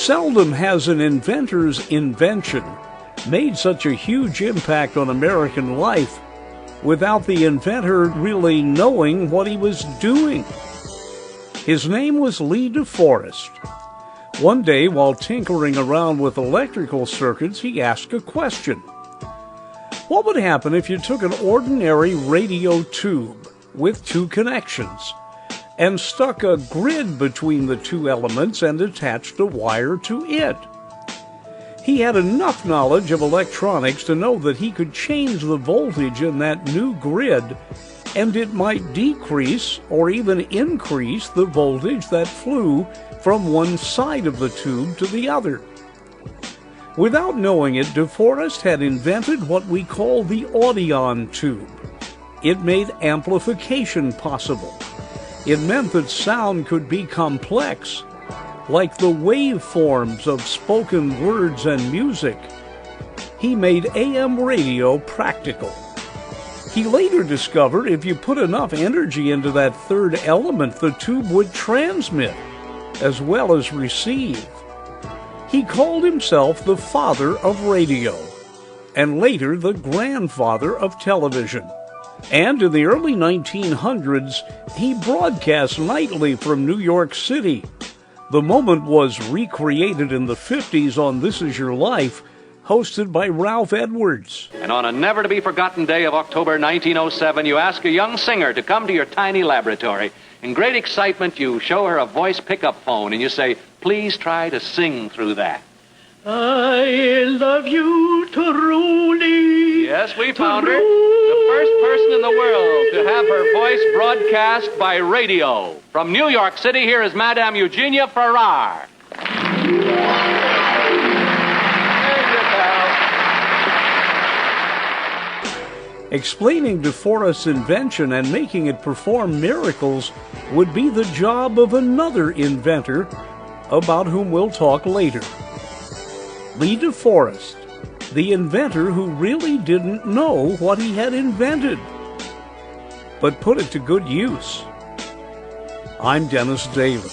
Seldom has an inventor's invention made such a huge impact on American life without the inventor really knowing what he was doing. His name was Lee DeForest. One day, while tinkering around with electrical circuits, he asked a question. What would happen if you took an ordinary radio tube with two connections and stuck a grid between the two elements and attached a wire to it? He had enough knowledge of electronics to know that he could change the voltage in that new grid, and it might decrease or even increase the voltage that flew from one side of the tube to the other. Without knowing it, DeForest had invented what we call the Audion tube. It made amplification possible. It meant that sound could be complex, like the waveforms of spoken words and music. He made AM radio practical. He later discovered if you put enough energy into that third element, the tube would transmit as well as receive. He called himself the father of radio, and later the grandfather of television. And in the early 1900s, he broadcast nightly from New York City. The moment was recreated in the 50s on This Is Your Life, hosted by Ralph Edwards. And on a never-to-be-forgotten day of October 1907, you ask a young singer to come to your tiny laboratory. In great excitement, you show her a voice pickup phone, and you say, please try to sing through that. I love you truly. Yes, we found her. The first person in the world to have her voice broadcast by radio. From New York City, here is Madame Eugenia Farrar. Explaining DeForest's invention and making it perform miracles would be the job of another inventor, about whom we'll talk later. Lee DeForest, the inventor who really didn't know what he had invented, but put it to good use. I'm Dennis Daly.